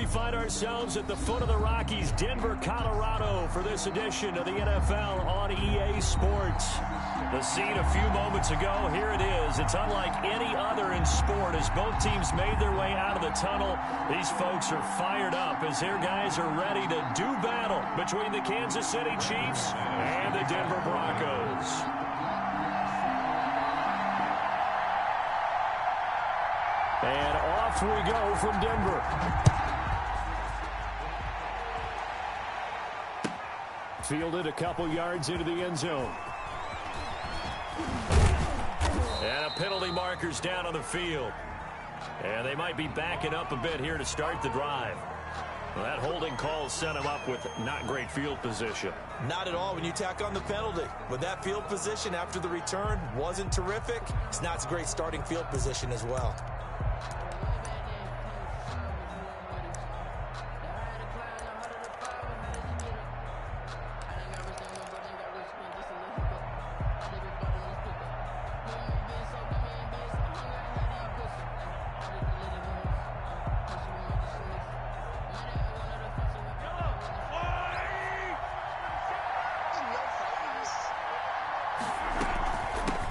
find ourselves at the foot of the Rockies, Denver, Colorado, for this edition of the NFL on EA Sports. The scene a few moments ago, here it is. It's unlike any other in sport as both teams made their way out of the tunnel. These folks are fired up as their guys are ready to do battle between the Kansas City Chiefs and the Denver Broncos. And off we go from Denver. Fielded a couple yards into the end zone. And a penalty marker's down on the field. And they might be backing up a bit here to start the drive. Well, that holding call set him up with not great field position. Not at all when you tack on the penalty. But that field position after the return wasn't terrific. It's not a great starting field position as well.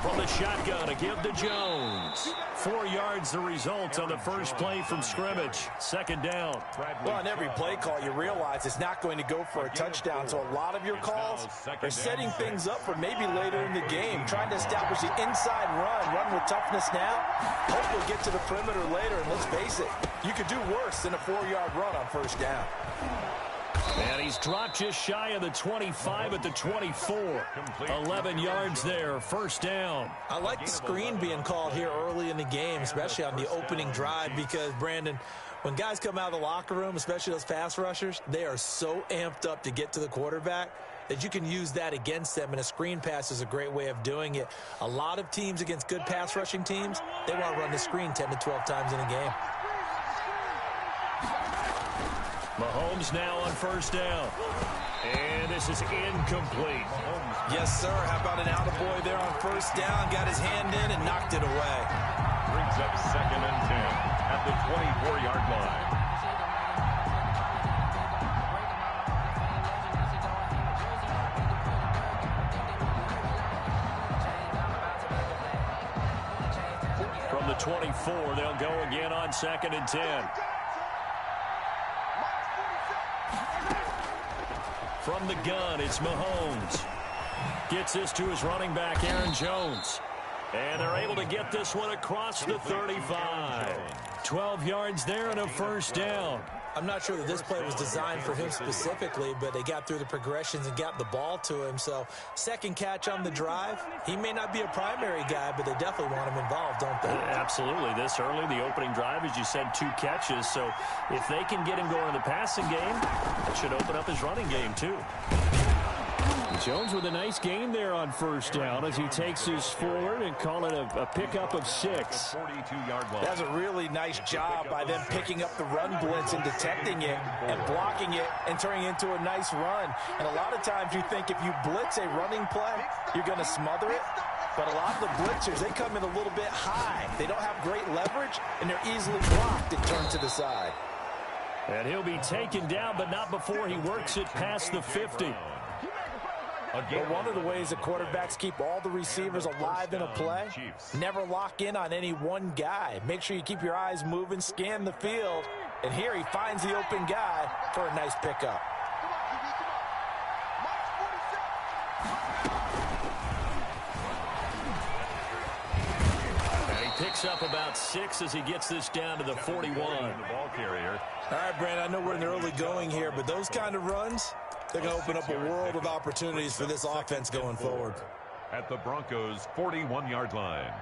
From the shotgun, a give to Jones. 4 yards the result on the first play from scrimmage. Second down. Well, on every play call, you realize it's not going to go for a touchdown. So a lot of your calls are setting things up for maybe later in the game, trying to establish the inside run with toughness now. Hope we'll get to the perimeter later, and let's face it, you could do worse than a 4-yard run on first down. And he's dropped just shy of the 25 at the 24. 11 yards there, first down. I like the screen being called here early in the game, especially on the opening drive, because, Brandon, when guys come out of the locker room, especially those pass rushers, they are so amped up to get to the quarterback that you can use that against them, and a screen pass is a great way of doing it. A lot of teams against good pass rushing teams, they want to run the screen 10 to 12 times in a game. Mahomes now on first down. And this is incomplete. Yes, sir. How about an attaboy there on first down? Got his hand in and knocked it away. Brings up 2nd and 10 at the 24-yard line. From the 24, they'll go again on 2nd and 10. From the gun, it's Mahomes. Gets this to his running back, Aaron Jones. And they're able to get this one across the 35. 12 yards there and a first down. I'm not sure that this play was designed for him specifically, but they got through the progressions and got the ball to him. So, second catch on the drive. He may not be a primary guy, but they definitely want him involved, don't they? Absolutely. This early, the opening drive, as you said, 2 catches. So, if they can get him going in the passing game, it should open up his running game, too. Jones with a nice gain there on first down as he takes this forward and call it a pickup of 6. That's a really nice job by them picking up the run blitz and detecting it and blocking it and turning it into a nice run. And a lot of times you think if you blitz a running play, you're going to smother it. But a lot of the blitzers, they come in a little bit high. They don't have great leverage, and they're easily blocked and turned to the side. And he'll be taken down, but not before he works it past the 50. But one of the ways that quarterbacks keep all the receivers alive in a play, never lock in on any one guy. Make sure you keep your eyes moving, scan the field, and here he finds the open guy for a nice pickup. And he picks up about 6 as he gets this down to the 41. All right, Brandon, I know we're in the early going here, but those kind of runs, they're going to open up a world of opportunities for this offense going forward. At the Broncos' 41-yard line.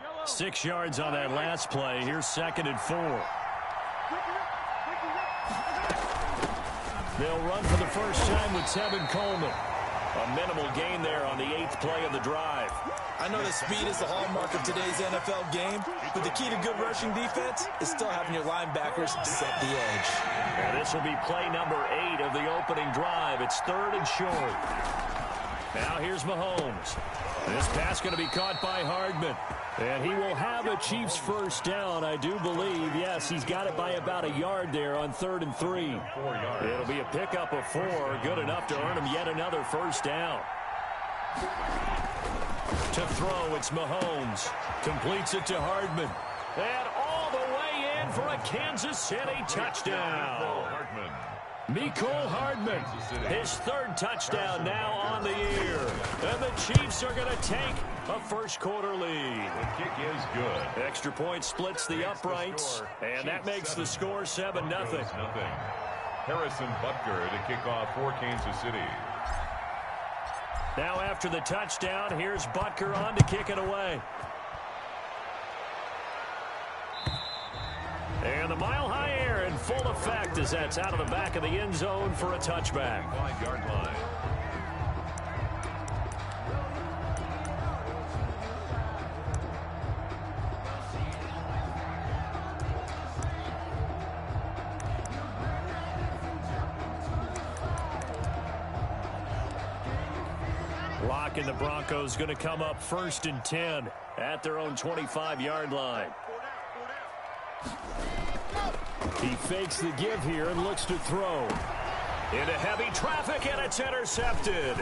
Yellow. 6 yards on that last play. Here's 2nd and 4. They'll run for the first time with Tevin Coleman. A minimal gain there on the 8th play of the drive. I know that speed is the hallmark of today's NFL game, but the key to good rushing defense is still having your linebackers set the edge. And this will be play number 8 of the opening drive. It's 3rd and short. Now here's Mahomes. This pass going to be caught by Hardman. And he will have a Chiefs first down, I do believe. Yes, he's got it by about a yard there on 3rd and 3. It'll be a pickup of 4, good enough to earn him yet another first down. To throw, it's Mahomes. Completes it to Hardman. And all the way in for a Kansas City touchdown. Mecole Hardman, his 3rd touchdown now on the year. And the Chiefs are going to take a first-quarter lead. The kick is good. Extra point splits the uprights, and that makes the score 7-0. Harrison Butker to kick off for Kansas City. Now after the touchdown, here's Butker on to kick it away. And the mile-high air in full effect as that's out of the back of the end zone for a touchback. 5-yard line. Lock and the Broncos going to come up 1st and 10 at their own 25-yard line. He fakes the give here and looks to throw. Into heavy traffic, and it's intercepted.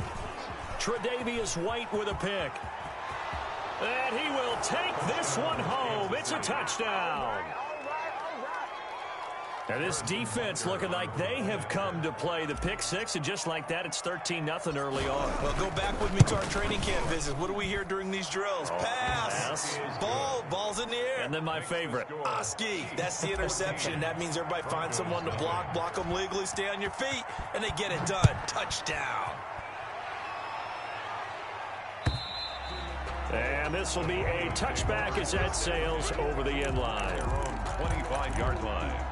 Tre'Davious White with a pick. And he will take this one home. It's a touchdown. And this defense looking like they have come to play the pick 6, and just like that, it's 13-0 early on. Well, go back with me to our training camp visit. What do we hear during these drills? Pass. Ball's in the air. And then my favorite. Oski, that's the interception. That means everybody finds someone to block them legally, stay on your feet, and they get it done. Touchdown. And this will be a touchback as that sails over the end line. 25-yard line.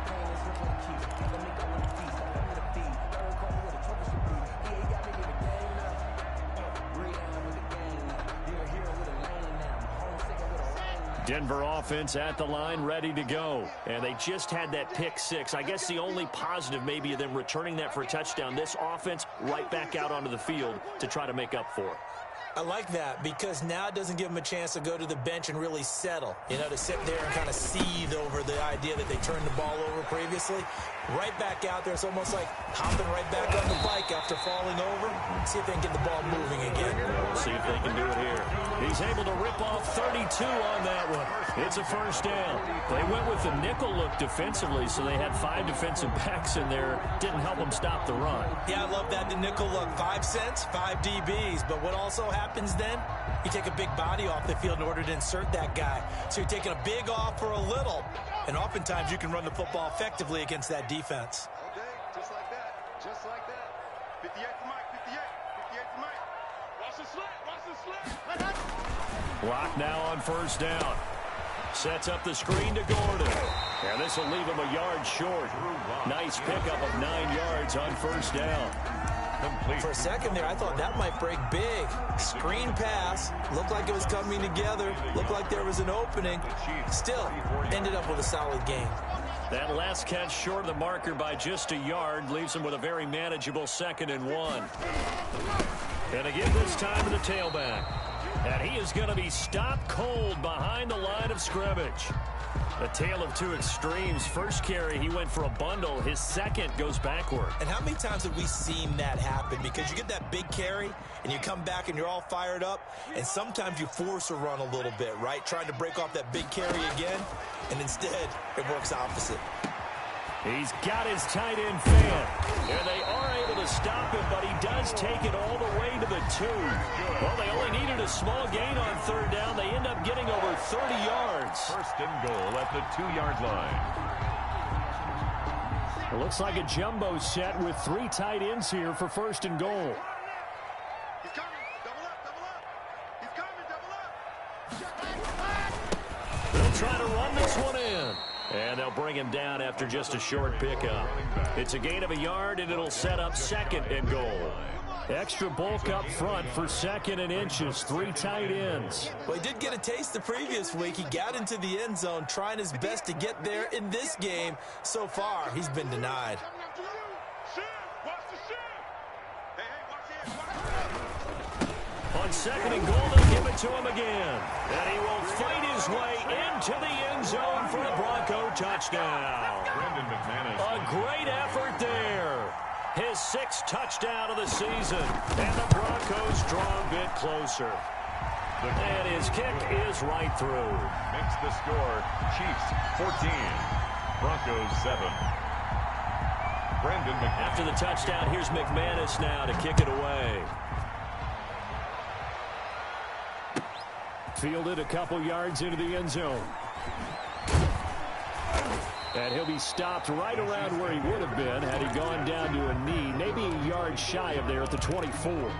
Denver offense at the line, ready to go. And they just had that pick 6. I guess the only positive maybe of them returning that for a touchdown. This offense right back out onto the field to try to make up for it. I like that because now it doesn't give them a chance to go to the bench and really settle, to sit there and kind of seethe over the idea that they turned the ball over previously. Right back out there. It's almost like hopping right back on the bike after falling over. See if they can get the ball moving again. We'll see if they can do it here. He's able to rip off 32 on that one. It's a first down. They went with the nickel look defensively, so they had 5 defensive backs in there. Didn't help them stop the run. Yeah, I love that, the nickel look. 5 cents, 5 DBs. But what also happens then? You take a big body off the field in order to insert that guy. So you're taking a big off for a little. And oftentimes you can run the football effectively against that defense. Okay, just like that. Just like that. 58 to Mike, 58. 58 to Mike. Watch the slant, watch the slant. Block now on first down. Sets up the screen to Gordon. And this will leave him a yard short. Nice pickup of 9 yards on first down. For a second there, I thought that might break big. Screen pass. Looked like it was coming together. Looked like there was an opening. Still, ended up with a solid game. That last catch short of the marker by just a yard leaves him with a very manageable 2nd and 1. And again this time to the tailback. And he is going to be stopped cold behind the line of scrimmage. A tale of 2 extremes. First carry, he went for a bundle. His second goes backward. And how many times have we seen that happen? Because you get that big carry, and you come back and you're all fired up, and sometimes you force a run a little bit, right? Trying to break off that big carry again, and instead it works opposite. He's got his tight end fan, and they are able to stop him, but he does take it all the way to the 2. Well, they only needed a small gain on 3rd down. They end up getting over 30 yards. First and goal at the 2-yard line. It looks like a jumbo set with 3 tight ends here for 1st and goal. He's coming. Double up, double up. He's coming, double up. They'll try to run this one in. And they'll bring him down after just a short pickup. It's a gain of a yard, and it'll set up 2nd and goal. Extra bulk up front for 2nd and inches. 3 tight ends. Well, he did get a taste the previous week. He got into the end zone trying his best to get there in this game. So far, he's been denied. On 2nd and goal, they'll give it to him again. And he will fight his way into the end zone for a Bronco touchdown. A great effort there. His 6th touchdown of the season. And the Broncos draw a bit closer. And his kick is right through. Makes the score. Chiefs 14. Broncos 7. Brandon McManus. After the touchdown, here's McManus now to kick it away. Fielded a couple yards into the end zone. And he'll be stopped right around where he would have been had he gone down to a knee, maybe a yard shy of there at the 24.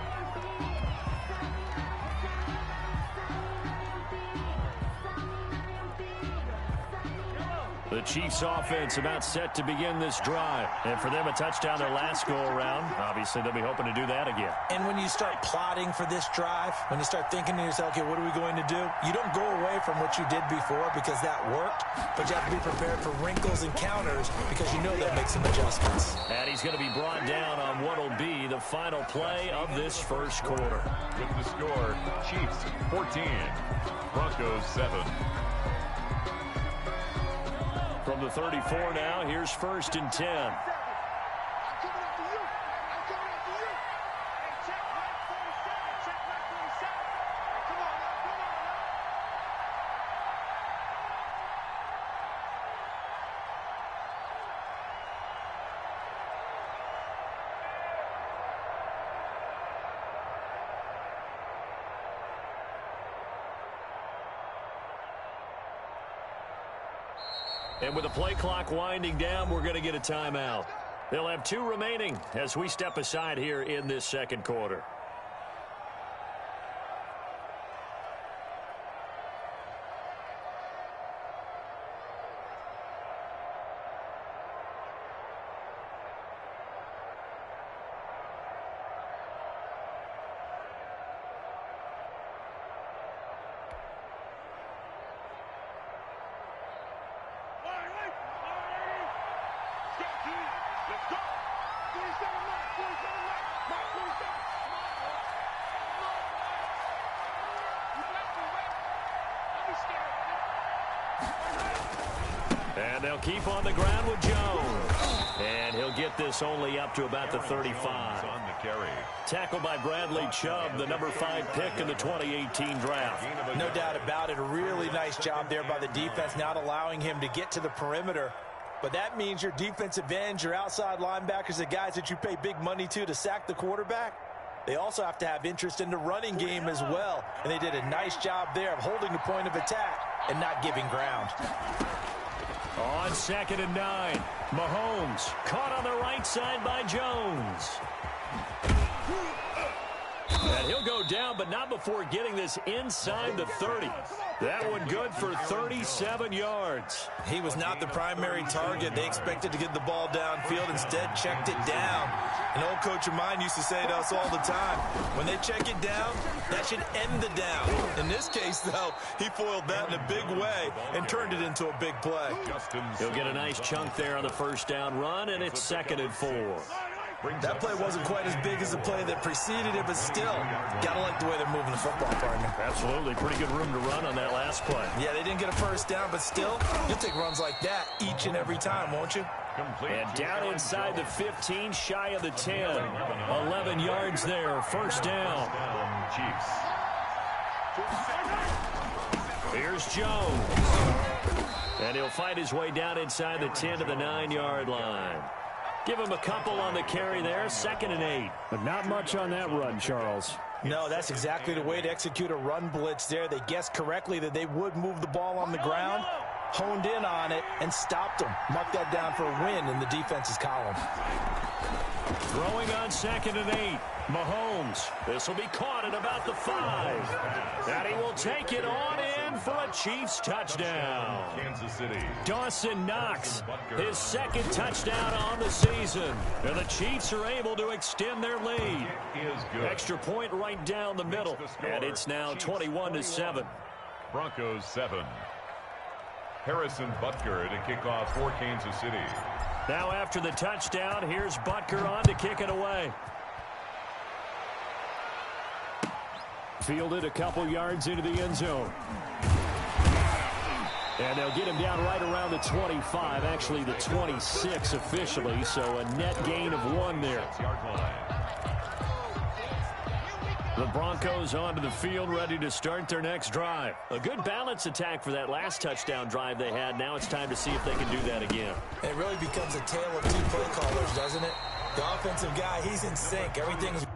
The Chiefs offense about set to begin this drive. And for them, a touchdown their last go-around. Obviously, they'll be hoping to do that again. And when you start plotting for this drive, when you start thinking to yourself, okay, what are we going to do? You don't go away from what you did before because that worked, but you have to be prepared for wrinkles and counters because you know they'll make some adjustments. And he's going to be brought down on what will be the final play of this first quarter. With the score, Chiefs 14. Broncos 7. From the 34 now, here's 1st and 10. And with the play clock winding down, we're going to get a timeout. They'll have 2 remaining as we step aside here in this second quarter. And they'll keep on the ground with Jones. And he'll get this only up to about the 35. On the carry. Tackled by Bradley Chubb, the number 5 pick in the 2018 draft. No doubt about it. A really nice job there by the defense, not allowing him to get to the perimeter. But that means your defensive ends, your outside linebackers, the guys that you pay big money to sack the quarterback, they also have to have interest in the running game as well. And they did a nice job there of holding the point of attack and not giving ground. On 2nd and 9, Mahomes caught on the right side by Jones. And he'll go down, but not before getting this inside the 30. That one good for 37 yards. He was not the primary target. They expected to get the ball downfield. Instead, checked it down. An old coach of mine used to say to us all the time, when they check it down, that should end the down. In this case, though, he foiled that in a big way and turned it into a big play. He'll get a nice chunk there on the first down run, and it's 2nd and 4. That play wasn't quite as big as the play that preceded it, but still, got to like the way they're moving the football, partner. Absolutely. Pretty good room to run on that last play. Yeah, they didn't get a first down, but still, you'll take runs like that each and every time, won't you? And down inside the 15, shy of the 10. 11 yards there, first down. Chiefs. Here's Jones. And he'll fight his way down inside the 10 to the 9-yard line. Give him a couple on the carry there, 2nd and 8. But not much on that run, Charles. No, that's exactly the way to execute a run blitz there. They guessed correctly that they would move the ball on the ground, honed in on it, and stopped them. Mark that down for a win in the defense's column. Throwing on 2nd and 8. Mahomes. This will be caught at about the 5. And he will take it on in in for a Chiefs touchdown. Kansas City. Dawson Knox, his second touchdown on the season. And the Chiefs are able to extend their lead. Extra point right down the middle. And it's now 21-7. Broncos 7. Harrison Butker to kick off for Kansas City. Now after the touchdown, here's Butker on to kick it away. Fielded a couple yards into the end zone. And they'll get him down right around the 25, actually the 26 officially, so a net gain of 1 there. The Broncos onto the field, ready to start their next drive. A good balance attack for that last touchdown drive they had. Now it's time to see if they can do that again. It really becomes a tale of two play callers, doesn't it? The offensive guy, he's in sync. Everything's...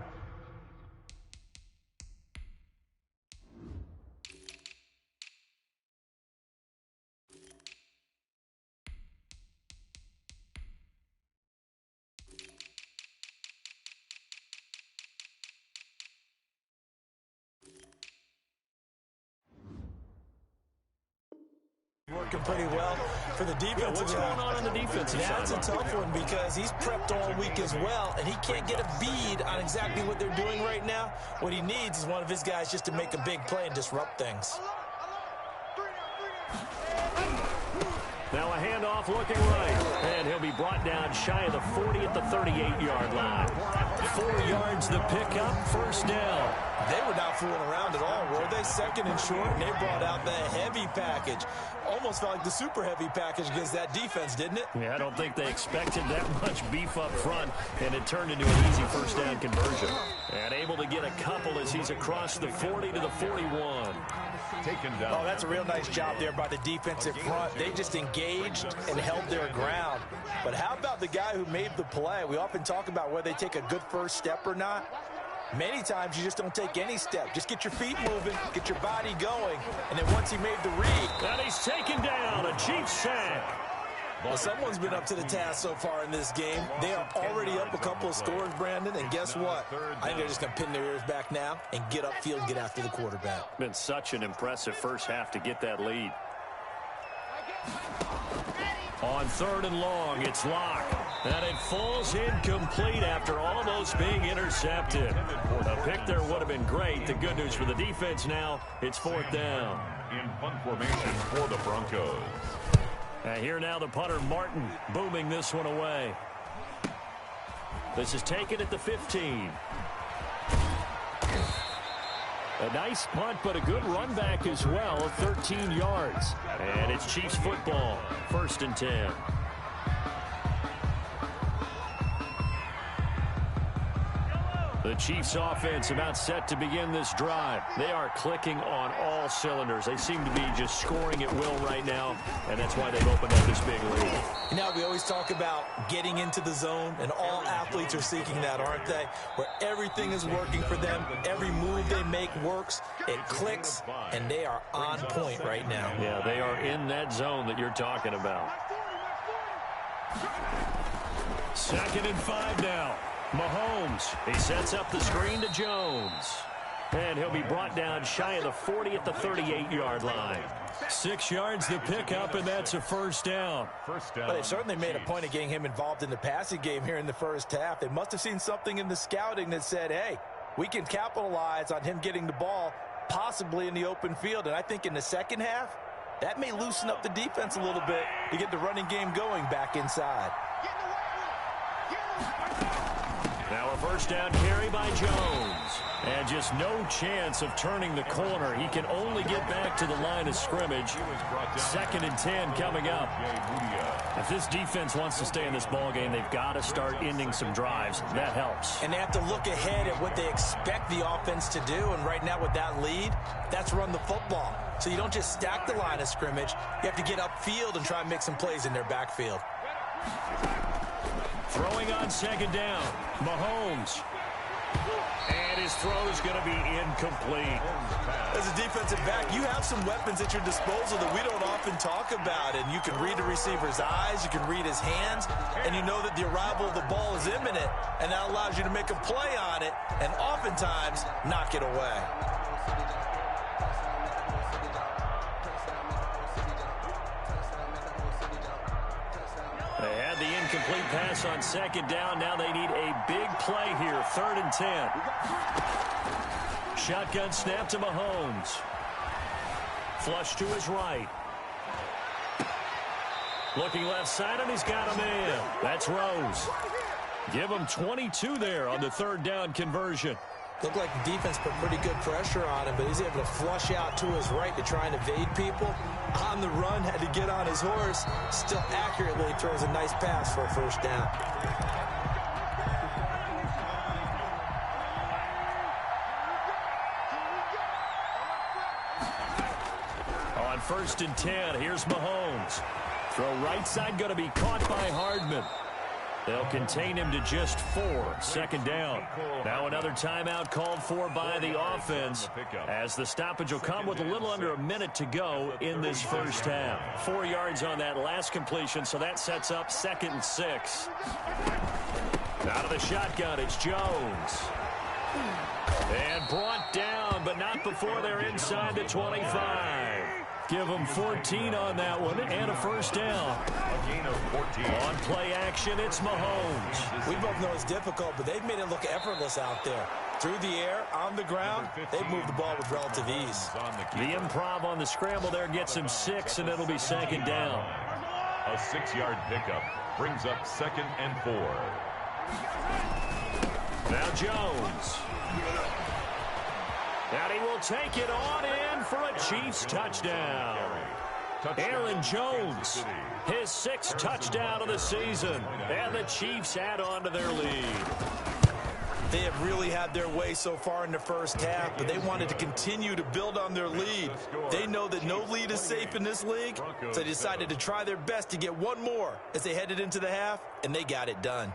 working pretty well for the defense. What's going on the defensive side? That's a tough one because he's prepped all week as well, and he can't get a bead on exactly what they're doing right now. What he needs is one of his guys just to make a big play and disrupt things. Now a handoff looking right, and he'll be brought down shy of the 40 at the 38-yard line. 4 yards the pickup, first down. They were not fooling around at all, were they? Second and short, and they brought out the heavy package. Almost felt like the super heavy package against that defense, didn't it? Yeah, I don't think they expected that much beef up front, and it turned into an easy first down conversion. And able to get a couple as he's across the 40 to the 41. Taken down. Oh, that's a real nice job there by the defensive front. They just engaged and held their ground. But how about the guy who made the play? We often talk about whether they take a good first step or not. Many times you just don't take any step. Just get your feet moving, get your body going, and then once he made the read. And he's taken down, a Chiefs sack. Well, someone's been up to the task so far in this game. They are already up a couple of scores, Brandon, and guess what? I think they're just going to pin their ears back now and get upfield and get after the quarterback. Been such an impressive first half to get that lead. On 3rd and long, it's Locke. And it falls incomplete after almost being intercepted. A pick there would have been great. The good news for the defense now, it's 4th down. In punt formation for the Broncos. And here now the punter, Martin, booming this one away. This is taken at the 15. A nice punt, but a good run back as well of 13 yards. And it's Chiefs football, 1st and 10. The Chiefs offense about set to begin this drive. They are clicking on all cylinders. They seem to be just scoring at will right now, and that's why they've opened up this big lead. You know, we always talk about getting into the zone, and all athletes are seeking that, aren't they? Where everything is working for them, every move they make works, it clicks, and they are on point right now. Yeah, they are in that zone that you're talking about. 2nd and 5 now. Mahomes, he sets up the screen to Jones. And he'll be brought down shy of the 40 at the 38-yard line. 6 yards to pick up, and that's a first down. But they certainly made a point of getting him involved in the passing game here in the first half. They must have seen something in the scouting that said, hey, we can capitalize on him getting the ball possibly in the open field. And I think in the second half, that may loosen up the defense a little bit to get the running game going back inside. Now a first down carry by Jones. And just no chance of turning the corner. He can only get back to the line of scrimmage. 2nd and 10 coming up. If this defense wants to stay in this ball game, they've got to start ending some drives. That helps. And they have to look ahead at what they expect the offense to do. And right now with that lead, that's run the football. So you don't just stack the line of scrimmage. You have to get upfield and try and make some plays in their backfield. Throwing on 2nd down. Mahomes. And his throw is going to be incomplete. As a defensive back, you have some weapons at your disposal that we don't often talk about. And you can read the receiver's eyes, you can read his hands, and you know that the arrival of the ball is imminent. And that allows you to make a play on it and oftentimes knock it away. Incomplete pass on second down. Now they need a big play here. 3rd and 10. Shotgun snap to Mahomes. Flush to his right. Looking left side, and he's got a man. That's Rose. Give him 22 there on the 3rd down conversion. Looked like the defense put pretty good pressure on him, but he's able to flush out to his right to try and evade people. On the run, had to get on his horse. Still accurately throws a nice pass for a 1st down. On 1st and 10, here's Mahomes. Throw right side, going to be caught by Hardman. They'll contain him to just 4. 2nd down. Now another timeout called for by the offense, as the stoppage will come with a little under a minute to go in this 1st half. 4 yards on that last completion, so that sets up 2nd and 6. Out of the shotgun, it's Jones. And brought down, but not before they're inside the 25. Give them 14 on that one and a 1st down. A gain of 14. On play action, it's Mahomes. We both know it's difficult, but they've made it look effortless out there. Through the air, on the ground, they've moved the ball with relative ease. The improv on the scramble there gets him 6, and it'll be 2nd down. A 6-yard pickup brings up 2nd and 4. Now Jones. And he will take it on in for a Chiefs touchdown. Aaron Jones, his 6th touchdown of the season. And the Chiefs add on to their lead. They have really had their way so far in the 1st half, but they wanted to continue to build on their lead. They know that no lead is safe in this league, so they decided to try their best to get one more as they headed into the half, and they got it done.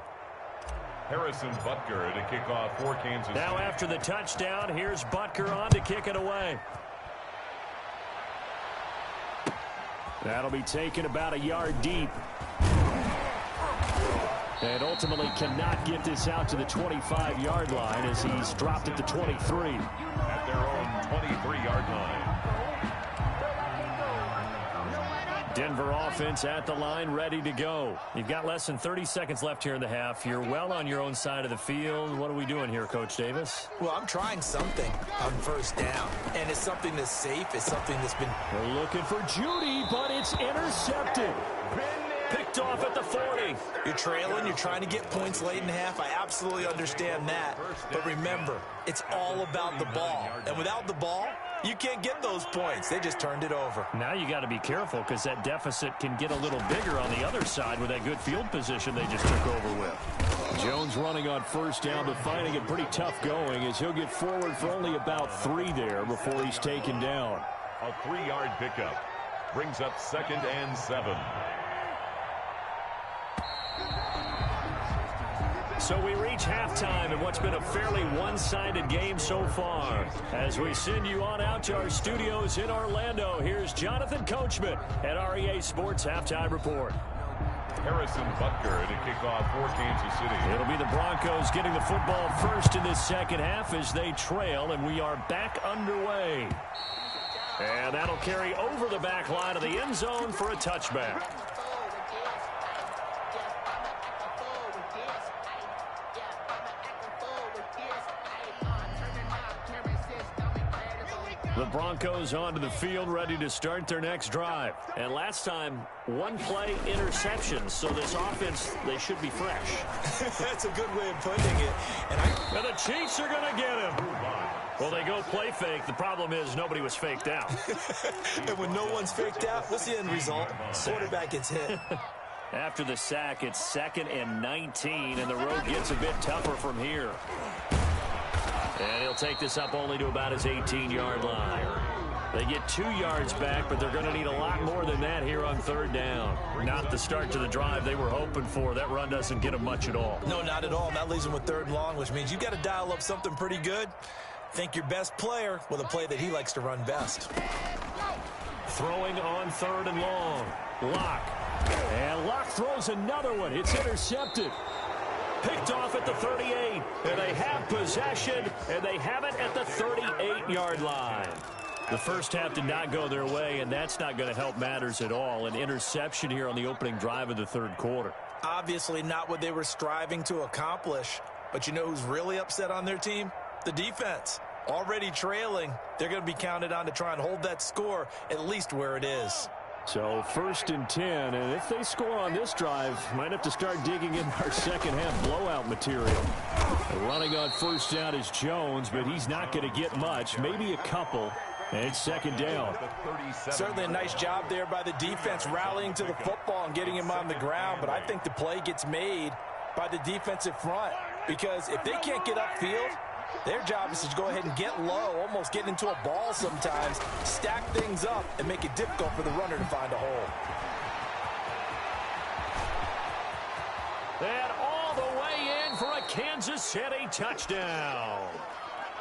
Harrison Butker to kick off for Kansas City. Now after the touchdown, here's Butker on to kick it away. That'll be taken about a yard deep. And ultimately cannot get this out to the 25-yard line as he's dropped at the 23. At their own 23-yard line. Denver offense at the line, ready to go. You've got less than 30 seconds left here in the half. You're well on your own side of the field. What are we doing here, Coach Davis? Well, I'm trying something on 1st down, and it's something that's safe. It's something that's been... We're looking for Judy, but it's intercepted. Picked off at the 40. You're trailing. You're trying to get points late in the half. I absolutely understand that. But remember, it's all about the ball. And without the ball, you can't get those points. They just turned it over. Now you got to be careful because that deficit can get a little bigger on the other side with that good field position they just took over with. Jones running on 1st down, but finding it pretty tough going as he'll get forward for only about 3 there before he's taken down. A 3-yard pickup brings up 2nd and 7. So we reach halftime in what's been a fairly one-sided game so far. As we send you on out to our studios in Orlando, here's Jonathan Coachman at REA Sports Halftime Report. Harrison Butker to kick off for Kansas City. It'll be the Broncos getting the football first in this 2nd half as they trail, and we are back underway. And that'll carry over the back line of the end zone for a touchback. The Broncos onto the field, ready to start their next drive. And last time, 1-play interception. So this offense, they should be fresh. That's a good way of putting it. And the Chiefs are going to get him. Well, they go play fake. The problem is nobody was faked out. And when no one's faked out, what's the end result? Quarterback gets hit. After the sack, it's 2nd and 19, and the road gets a bit tougher from here. And he'll take this up only to about his 18-yard line. They get 2 yards back, but they're going to need a lot more than that here on 3rd down. Not the start to the drive they were hoping for. That run doesn't get them much at all. No, not at all. And that leaves them with 3rd and long, which means you've got to dial up something pretty good. Think your best player with a play that he likes to run best. Throwing on 3rd and long. Locke. And Locke throws another one. It's intercepted. Picked off at the 38, and they have possession, and they have it at the 38-yard line. The 1st half did not go their way, and that's not going to help matters at all. An interception here on the opening drive of the 3rd quarter. Obviously not what they were striving to accomplish. But you know who's really upset on their team? The defense. Already trailing, they're going to be counted on to try and hold that score at least where it is. So 1st and 10, and if they score on this drive, might have to start digging in our second half blowout material. Running on 1st down is Jones, but he's not going to get much, maybe a couple. And it's 2nd down. Certainly a nice job there by the defense rallying to the football and getting him on the ground, but I think the play gets made by the defensive front because if they can't get upfield, their job is to go ahead and get low, almost get into a ball sometimes, stack things up, and make it difficult for the runner to find a hole. And all the way in for a Kansas City touchdown.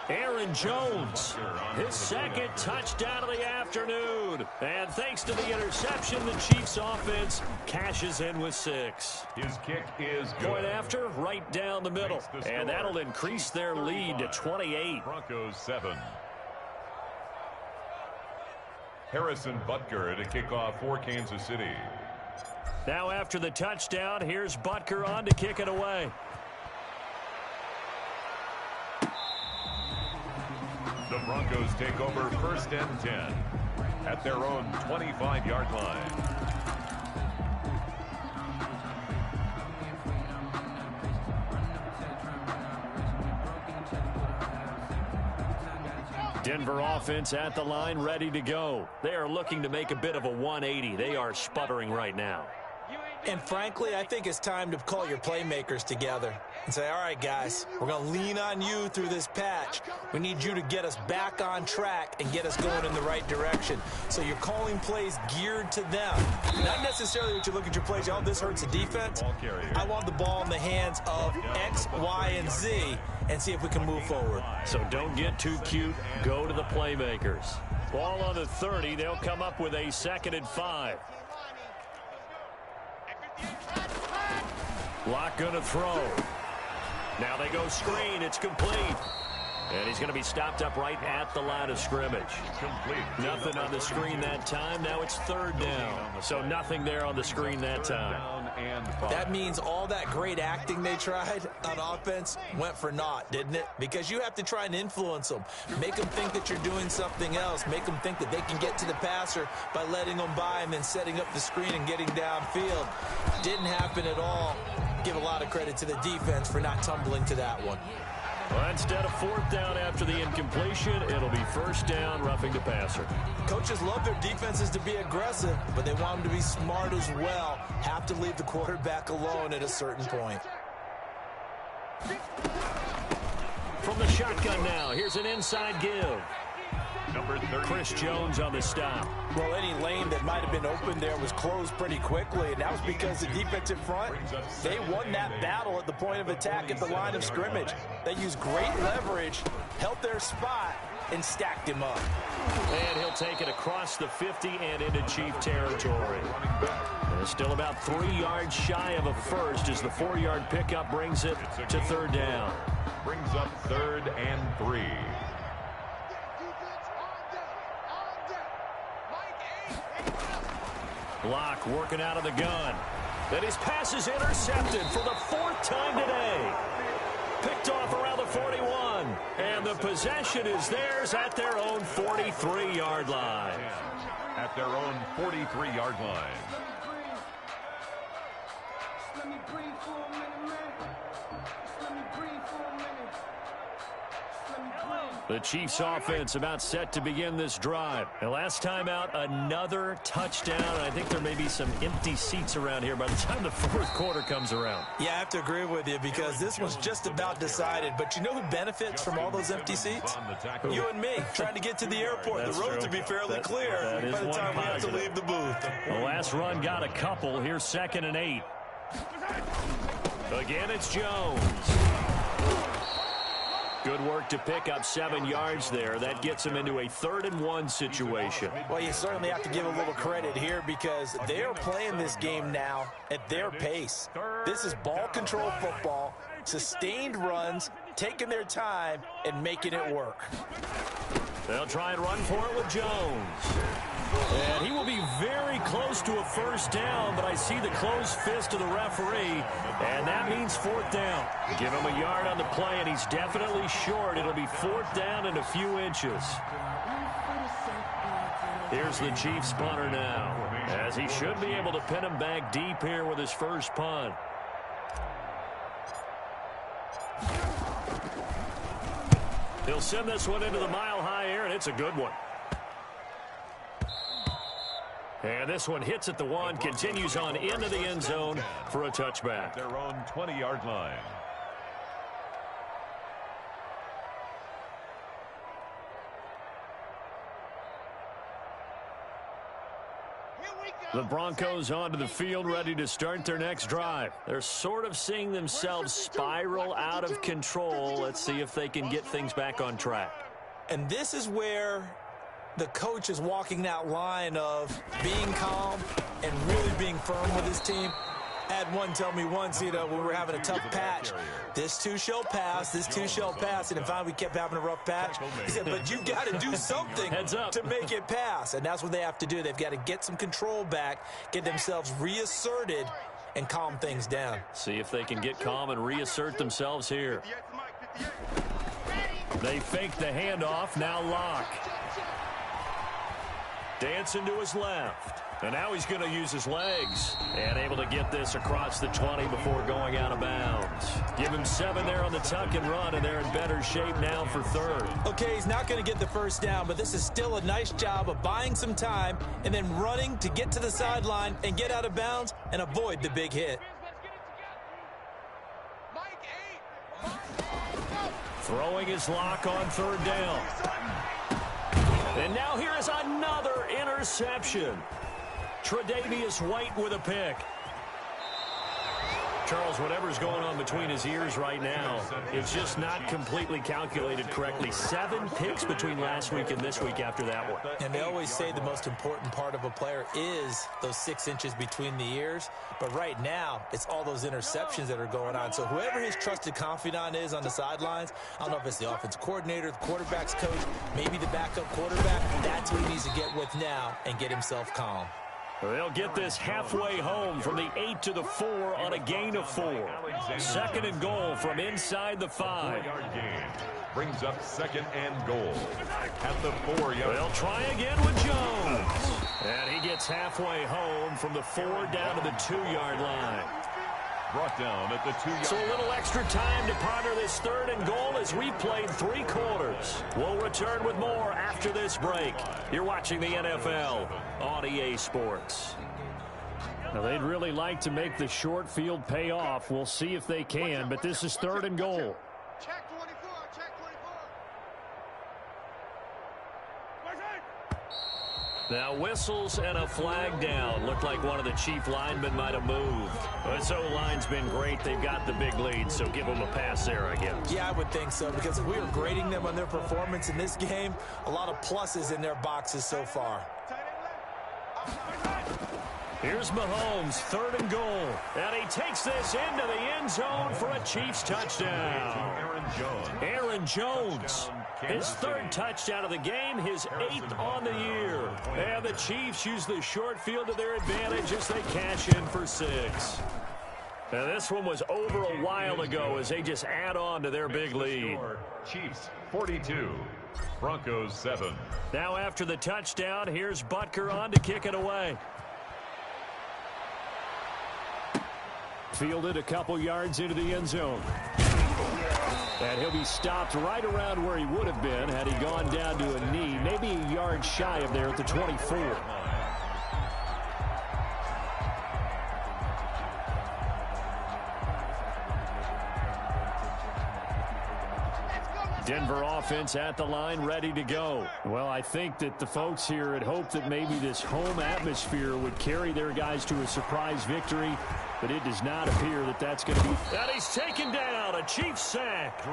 Aaron Jones, his 2nd touchdown of the afternoon. And thanks to the interception, the Chiefs offense cashes in with 6. His kick is good. Point after, right down the middle. And that'll increase their lead to 28. Broncos 7. Harrison Butker to kick off for Kansas City. Now after the touchdown, here's Butker on to kick it away. The Broncos take over 1st and 10 at their own 25-yard line. Denver offense at the line, ready to go. They are looking to make a bit of a 180. They are sputtering right now. And frankly, I think it's time to call your playmakers together and say, all right, guys, we're going to lean on you through this patch. We need you to get us back on track and get us going in the right direction. So you're calling plays geared to them. Not necessarily what you look at your plays, oh, this hurts the defense. I want the ball in the hands of X, Y, and Z and see if we can move forward. So don't get too cute. Go to the playmakers. Ball on the 30. They'll come up with a 2nd and 5. Lock gonna throw. Now they go screen. It's complete. And he's going to be stopped up right at the line of scrimmage. Complete. Nothing on the screen that time. Now it's 3rd down. So nothing there on the screen that time. That means all that great acting they tried on offense went for naught, didn't it? Because you have to try and influence them. Make them think that you're doing something else. Make them think that they can get to the passer by letting them by and then setting up the screen and getting downfield. Didn't happen at all. Give a lot of credit to the defense for not tumbling to that one. Well, instead of 4th down after the incompletion, it'll be 1st down, roughing the passer. Coaches love their defenses to be aggressive, but they want them to be smart as well. Have to leave the quarterback alone at a certain point. From the shotgun now, here's an inside give. Number 30. Chris Jones on the stop. Well, any lane that might have been open there was closed pretty quickly, and that was because the defensive front, they won that battle at the point of attack at the line of scrimmage. They used great leverage, held their spot, and stacked him up. And he'll take it across the 50 and into Chief territory. And it's still about 3 yards shy of a first as the 4-yard pickup brings it to 3rd down. Brings up 3rd and 3. Block working out of the gun. Then his pass is intercepted for the 4th time today. Picked off around the 41. And the possession is theirs at their own 43-yard line. At their own 43-yard line. The Chiefs offense about set to begin this drive. And last time out, another touchdown. I think there may be some empty seats around here by the time the 4th quarter comes around. Yeah, I have to agree with you because this one's just about decided. But you know who benefits from all those empty seats? You and me, trying to get to the airport. That's the roads true. will be fairly clear by the time we have to leave the booth. The last run got a couple. Here's 2nd and 8. Again, it's Jones. Good work to pick up 7 yards there. That gets him into a 3rd and 1 situation. Well, you certainly have to give a little credit here because they are playing this game now at their pace. This is ball control football, sustained runs, taking their time, and making it work. They'll try and run for it with Jones. And he will be very close to a first down, but I see the closed fist of the referee, and that means fourth down. Give him a yard on the play, and he's definitely short. It'll be fourth down and a few inches. Here's the Chiefs punter now, as he should be able to pin him back deep here with his first punt. He'll send this one into the mile-high air, and it's a good one. And this one hits at the one, continues on into the end zone for a touchback. Their own 20-yard line. The Broncos onto the field, ready to start their next drive. They're sort of seeing themselves spiral out of control. Let's see if they can get things back on track. And this is where the coach is walking that line of being calm and really being firm with his team. I had one tell me once, when we were having a tough patch, this too shall pass, this too shall pass, and finally we kept having a rough patch. He said, but you got to do something to make it pass, and that's what they have to do. They've got to get some control back, get themselves reasserted, and calm things down. See if they can get calm and reassert themselves here. They fake the handoff, now Locke. Dancing to his left. And now he's going to use his legs. And able to get this across the 20 before going out of bounds. Give him 7 there on the tuck and run, and they're in better shape now for third. Okay, he's not going to get the first down, but this is still a nice job of buying some time and then running to get to the sideline and get out of bounds and avoid the big hit. Throwing his lock on third down. And now here is another interception. Tre'Davious White with a pick. Charles, whatever's going on between his ears right now, it's just not completely calculated correctly. 7 picks between last week and this week after that one. And they always say the most important part of a player is those 6 inches between the ears. But right now, it's all those interceptions that are going on. So whoever his trusted confidant is on the sidelines, I don't know if it's the offense coordinator, the quarterback's coach, maybe the backup quarterback, that's who he needs to get with now and get himself calm. They'll get this halfway home from the 8 to the 4 on a gain of 4. Second and goal from inside the 5. 4-yard gain brings up second and goal at the 4-yard. They'll try again with Jones. And he gets halfway home from the 4 down to the 2-yard line. Brought down at the 2-yard. So a little extra time to ponder this third and goal as we played 3 quarters. We'll return with more after this break. You're watching the NFL on EA Sports. Now, they'd really like to make the short field pay off. We'll see if they can, but this is third and goal. Check 24, check 24. Now whistles and a flag down. Looked like one of the Chief linemen might have moved. This O-line's been great. They've got the big lead, so give them a pass there, I guess. Yeah, I would think so, because if we were grading them on their performance in this game, a lot of pluses in their boxes so far. Here's Mahomes, third and goal. And he takes this into the end zone for a Chiefs touchdown. Aaron Jones, his 3rd touchdown of the game, his 8th on the year. And the Chiefs use the short field to their advantage as they cash in for 6. Now this one was over a while ago as they just add on to their big lead. Chiefs 42, Broncos 7. Now after the touchdown, here's Butker on to kick it away. Fielded a couple yards into the end zone. And he'll be stopped right around where he would have been had he gone down to a knee, maybe a yard shy of there at the 24. Denver offense at the line, ready to go. Well, I think that the folks here had hoped that maybe this home atmosphere would carry their guys to a surprise victory, but it does not appear that that's going to be. And he's taken down, a Chiefs sack.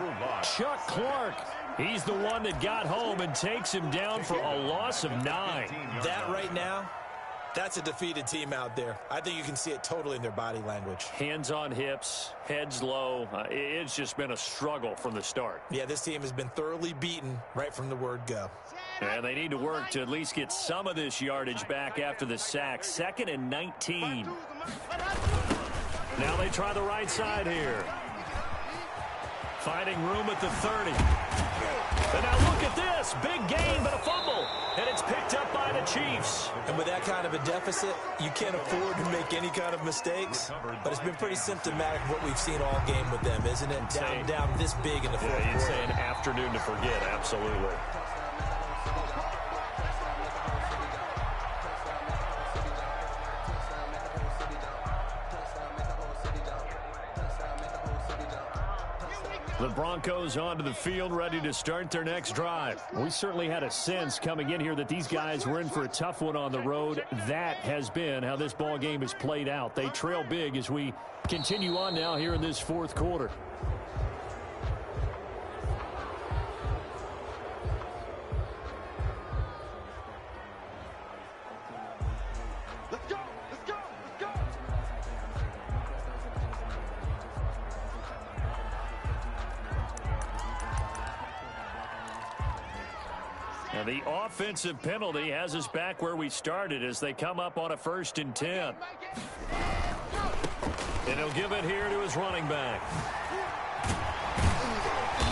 Chuck Clark, he's the one that got home and takes him down for a loss of 9. That right now That's a defeated team out there. I think you can see it totally in their body language. Hands on hips, heads low. It's just been a struggle from the start. Yeah, this team has been thoroughly beaten right from the word go. And they need to work to at least get some of this yardage back after the sack. 2nd and 19. Now they try the right side here. Finding room at the 30. And now look at this. Big gain, but a fumble. And it's picked up by the Chiefs. And with that kind of a deficit, you can't afford to make any kind of mistakes. But it's been pretty symptomatic of what we've seen all game with them, isn't it? Down this big in the fourth quarter. You'd say an afternoon to forget, absolutely. The Broncos onto the field, ready to start their next drive. We certainly had a sense coming in here that these guys were in for a tough one on the road. That has been how this ball game has played out. They trail big as we continue on now here in this fourth quarter. Let's go! Let's go! Let's go! Now the offensive penalty has us back where we started as they come up on a 1st and 10. And he'll give it here to his running back.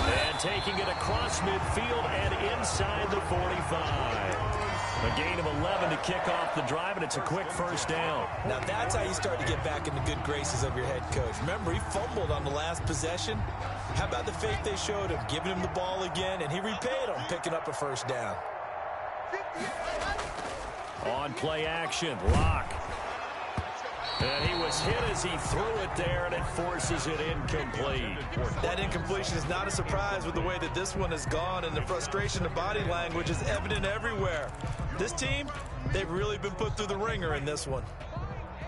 And taking it across midfield and inside the 45. A gain of 11 to kick off the drive, and it's a quick 1st down. Now that's how you start to get back in the good graces of your head coach. Remember, he fumbled on the last possession. How about the faith they showed him, giving him the ball again, and he repaid him, picking up a 1st down. On play action, Locke. And he was hit as he threw it there, and it forces it incomplete. That incompletion is not a surprise with the way that this one has gone, and the frustration of body language is evident everywhere. This team, they've really been put through the ringer in this one.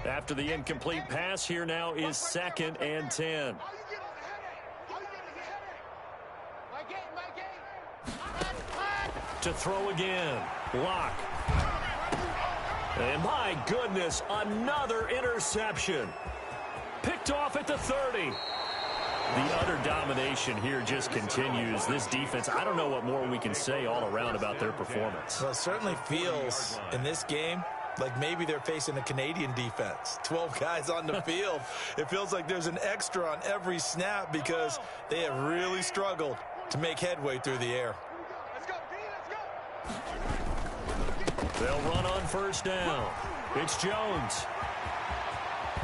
After the incomplete pass, here now is 2nd and 10. To throw again, Locke. And my goodness, another interception. Picked off at the 30. The utter domination here just continues. This defense, I don't know what more we can say all around about their performance. Well, it certainly feels in this game like maybe they're facing a Canadian defense. 12 guys on the field. It feels like there's an extra on every snap because they have really struggled to make headway through the air. They'll run on 1st down. It's Jones.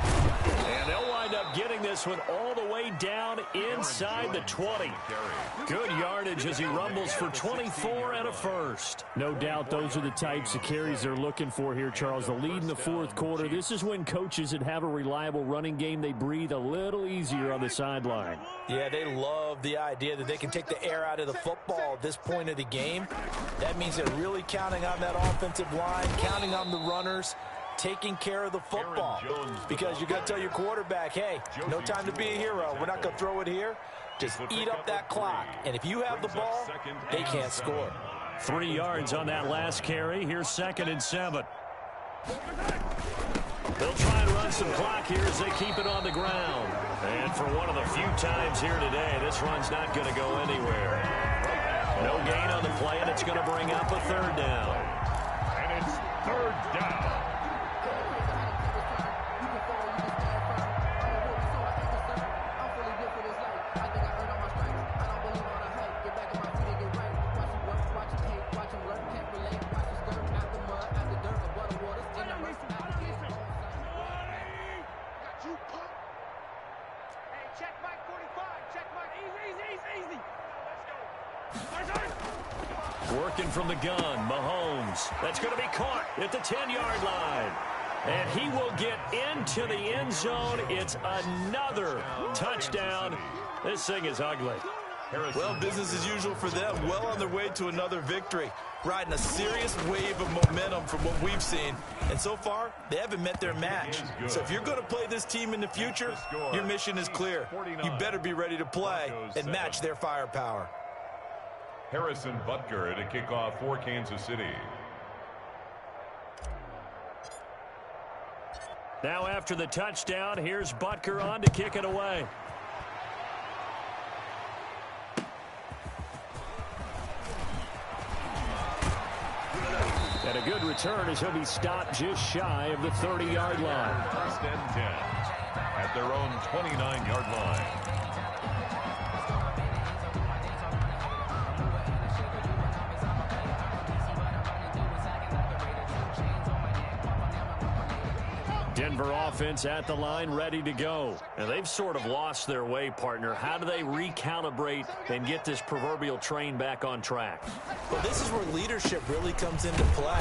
And they'll wind up getting this one all the way down inside the 20. Good yardage as he rumbles for 24 and a 1st. No doubt those are the types of carries they're looking for here, Charles. The lead in the fourth quarter. This is when coaches that have a reliable running game, they breathe a little easier on the sideline. Yeah, they love the idea that they can take the air out of the football at this point of the game. That means they're really counting on that offensive line, counting on the runners, taking care of the football. Because you got to tell your quarterback, hey, no time to be a hero. We're not going to throw it here. Just eat up that clock. And if you have the ball, they can't score. 3 yards on that last carry. Here's 2nd and 7. They'll try and run some clock here as they keep it on the ground. And for one of the few times here today, this run's not going to go anywhere. No gain on the play, and it's going to bring up a 3rd down. And it's 3rd down. Working from the gun, Mahomes. That's going to be caught at the 10-yard line. And he will get into the end zone. It's another touchdown. This thing is ugly. Well, business as usual for them. Well on their way to another victory. Riding a serious wave of momentum from what we've seen. And so far, they haven't met their match. So if you're going to play this team in the future, your mission is clear. You better be ready to play and match their firepower. Harrison Butker to kick off for Kansas City. Now after the touchdown, here's Butker on to kick it away. And a good return as he'll be stopped just shy of the 30-yard line. First and 10 at their own 29-yard line. Denver offense at the line, ready to go. And they've sort of lost their way, partner. How do they recalibrate and get this proverbial train back on track? Well, this is where leadership really comes into play.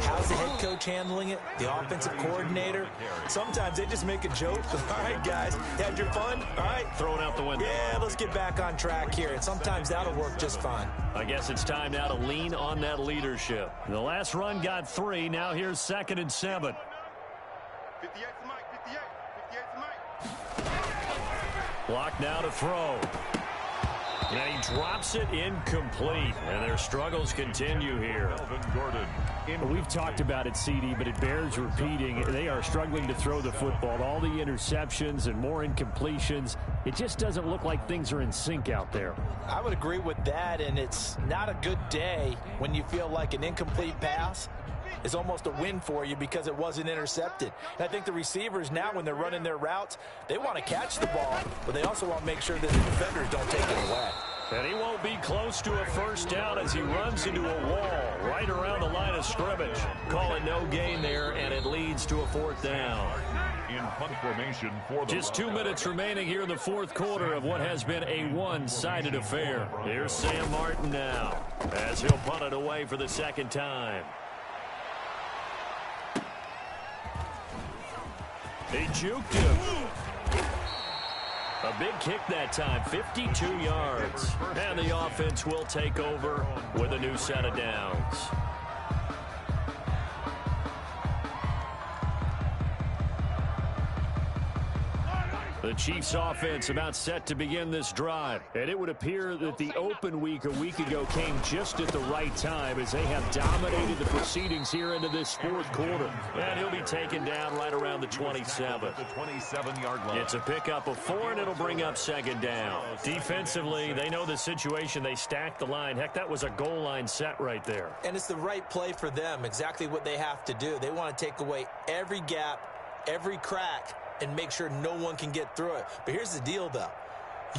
How's the head coach handling it? The offensive coordinator? Sometimes they just make a joke. All right, guys, you had your fun? All right. Throw it out the window. Yeah, let's get back on track here. And sometimes that'll work just fine. I guess it's time now to lean on that leadership. The last run got 3. Now here's 2nd and 7. 58 to Mike, 58. 58 to Mike. Block now to throw. And he drops it incomplete. And their struggles continue here. Melvin Gordon. We've talked about it, CD, but it bears repeating. They are struggling to throw the football. All the interceptions and more incompletions. It just doesn't look like things are in sync out there. I would agree with that, and it's not a good day when you feel like an incomplete pass is almost a win for you because it wasn't intercepted. And I think the receivers now, when they're running their routes, they want to catch the ball, but they also want to make sure that the defenders don't take it away. And he won't be close to a first down as he runs into a wall right around the line of scrimmage. Call it no gain there, and it leads to a 4th down. In punt formation for the Just 2 minutes remaining here in the 4th quarter of what has been a one-sided affair. Here's Sam Martin now as he'll punt it away for the 2nd time. He juked him. A big kick that time, 52 yards. And the offense will take over with a new set of downs. The Chiefs offense about set to begin this drive. And it would appear that the open week a week ago came just at the right time as they have dominated the proceedings here into this 4th quarter. And he'll be taken down right around the 27. The 27-yard line. It's a pickup of 4, and it'll bring up 2nd down. Defensively, they know the situation. They stack the line. Heck, that was a goal line set right there. And it's the right play for them, exactly what they have to do. They want to take away every gap, every crack, and make sure no one can get through it. But here's the deal, though.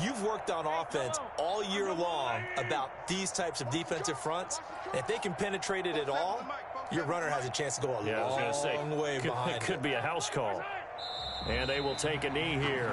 You've worked on offense all year long about these types of defensive fronts. And if they can penetrate it at all, your runner has a chance to go a long way behind. It could be a house call. And they will take a knee here.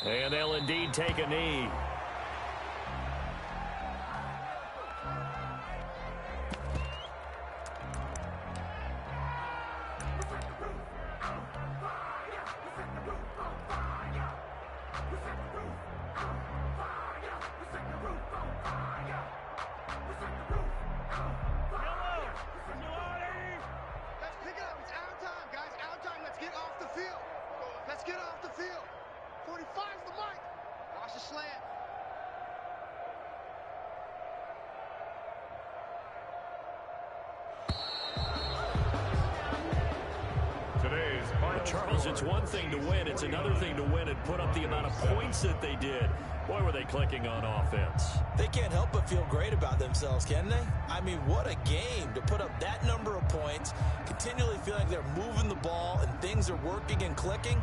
And they'll indeed take a knee. Charles, it's one thing to win. It's another thing to win and put up the amount of points that they did. Boy, were they clicking on offense. They can't help but feel great about themselves, can they? I mean, what a game to put up that number of points, continually feel like they're moving the ball and things are working and clicking.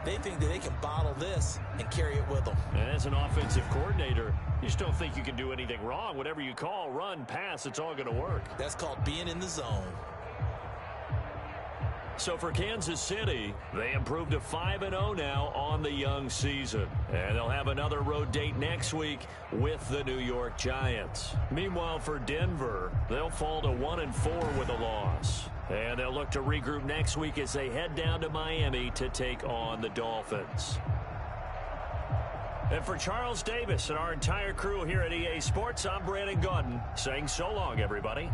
They think that they can bottle this and carry it with them. And as an offensive coordinator, you just don't think you can do anything wrong. Whatever you call, run, pass, it's all going to work. That's called being in the zone. So for Kansas City, they improved to 5-0 now on the young season. And they'll have another road date next week with the New York Giants. Meanwhile, for Denver, they'll fall to 1-4 with a loss. And they'll look to regroup next week as they head down to Miami to take on the Dolphins. And for Charles Davis and our entire crew here at EA Sports, I'm Brandon Gaudin saying so long, everybody.